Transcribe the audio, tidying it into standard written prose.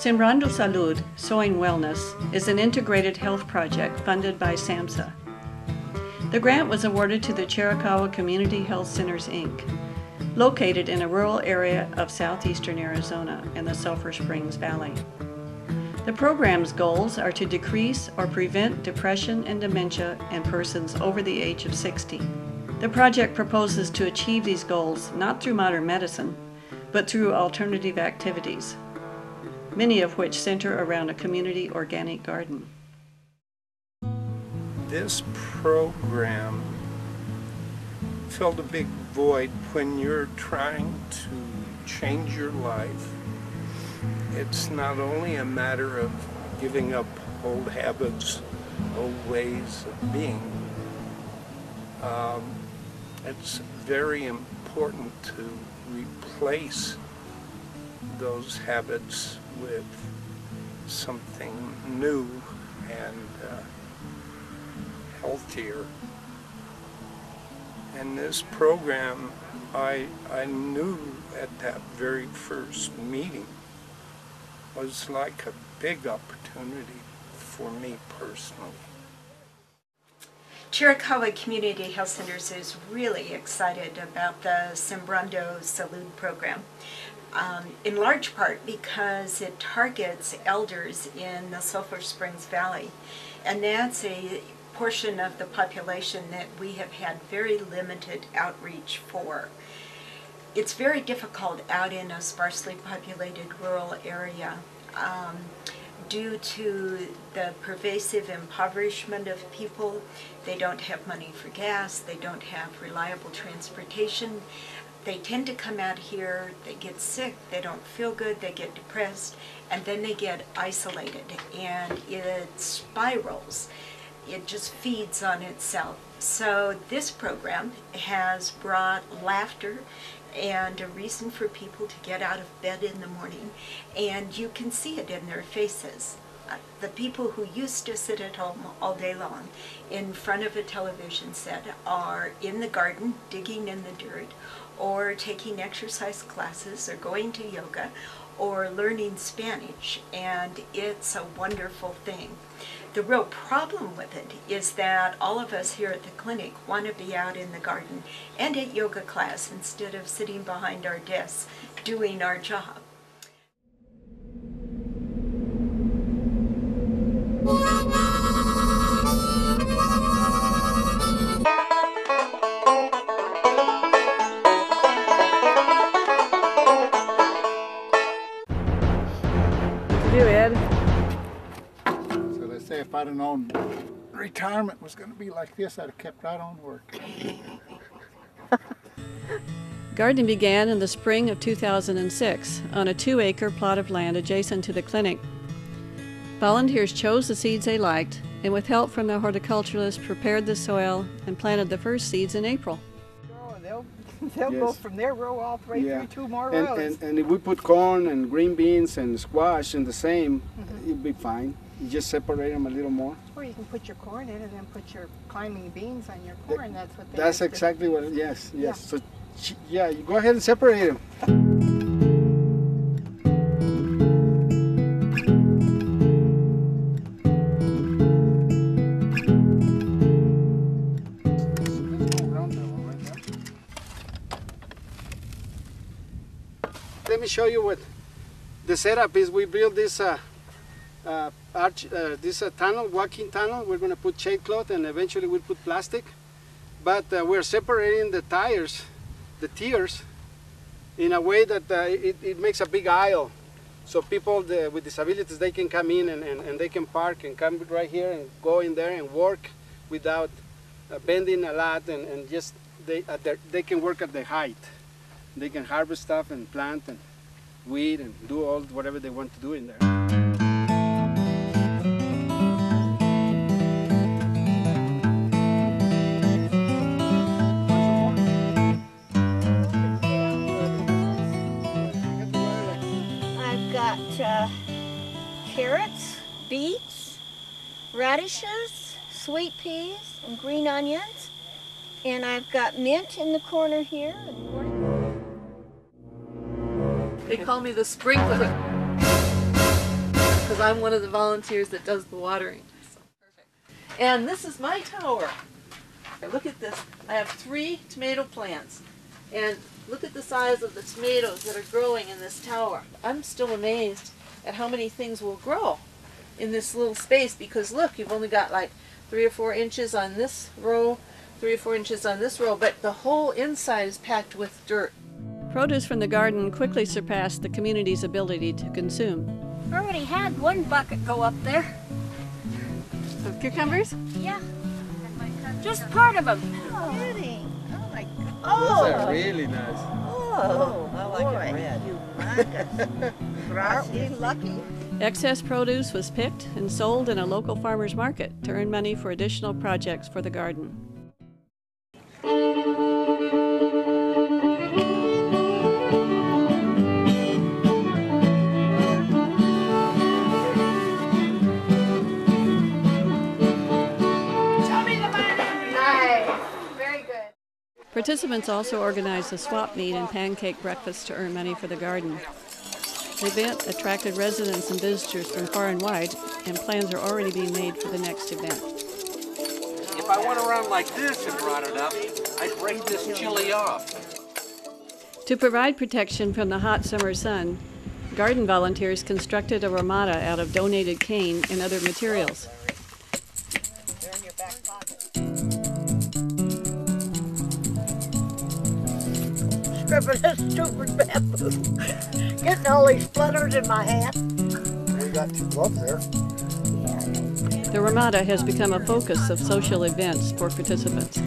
Sembrando Salud, Sowing Wellness, is an integrated health project funded by SAMHSA. The grant was awarded to the Chiricahua Community Health Centers, Inc., located in a rural area of southeastern Arizona in the Sulphur Springs Valley. The program's goals are to decrease or prevent depression and dementia in persons over the age of 60. The project proposes to achieve these goals not through modern medicine, but through alternative activities, many of which center around a community organic garden. This program filled a big void when you're trying to change your life. It's not only a matter of giving up old habits, old ways of being. It's very important to replace those habits with something new and healthier. And this program, I knew at that very first meeting, was like a big opportunity for me personally. Chiricahua Community Health Centers is really excited about the Sembrando Salud program, in large part because it targets elders in the Sulphur Springs Valley, and that's a portion of the population that we have had very limited outreach for. It's very difficult out in a sparsely populated rural area due to the pervasive impoverishment of people. They don't have money for gas, they don't have reliable transportation. They tend to come out here, they get sick, they don't feel good, they get depressed, and then they get isolated, and it spirals. It just feeds on itself. So this program has brought laughter and a reason for people to get out of bed in the morning, and you can see it in their faces. The people who used to sit at home all day long in front of a television set are in the garden digging in the dirt, or taking exercise classes, or going to yoga, or learning Spanish, and it's a wonderful thing. The real problem with it is that all of us here at the clinic want to be out in the garden and at yoga class instead of sitting behind our desks doing our job. If I'd have known retirement was going to be like this, I'd have kept right on working. Gardening began in the spring of 2006 on a 2-acre plot of land adjacent to the clinic. Volunteers chose the seeds they liked, and with help from the horticulturalist prepared the soil and planted the first seeds in April. They'll go from their row all the way through 2 more rows. And if we put corn and green beans and squash in the same, it'll be fine. You just separate them a little more. Or you can put your corn in and then put your climbing beans on your corn. That's what they That's exactly what it, yes. Yeah. So, yeah, you go ahead and separate them. Let me show you what the setup is. We built this tunnel, walking tunnel. We're going to put shade cloth and eventually we'll put plastic. But we're separating the tiers, in a way that it makes a big aisle. So people with disabilities, they can come in and they can park and come right here and go in there and work without bending a lot, and just they can work at their height. They can harvest stuff and plant and weed and do whatever they want to do in there. I've got carrots, beets, radishes, sweet peas, and green onions. And I've got mint in the corner here. They call me the sprinkler. because I'm one of the volunteers that does the watering. So, perfect. And this is my tower. Look at this. I have 3 tomato plants. And look at the size of the tomatoes that are growing in this tower. I'm still amazed at how many things will grow in this little space, because look, you've only got like 3 or 4 inches on this row, 3 or 4 inches on this row, but the whole inside is packed with dirt. Produce from the garden quickly surpassed the community's ability to consume. I already had 1 bucket go up there. Of cucumbers? Yeah. Just part of them. Oh my God. Those are really nice. Oh, I like it red. Aren't we lucky? Excess produce was picked and sold in a local farmer's market to earn money for additional projects for the garden. Participants also organized a swap meet and pancake breakfast to earn money for the garden. The event attracted residents and visitors from far and wide, and plans are already being made for the next event. If I went around like this and brought it up, I'd break this chili off. To provide protection from the hot summer sun, garden volunteers constructed a ramada out of donated cane and other materials. They're in your back pocket. Stripping this stupid bamboo. Getting all these splinters in my hand. We got 2 gloves there. The ramada has become a focus of social events for participants.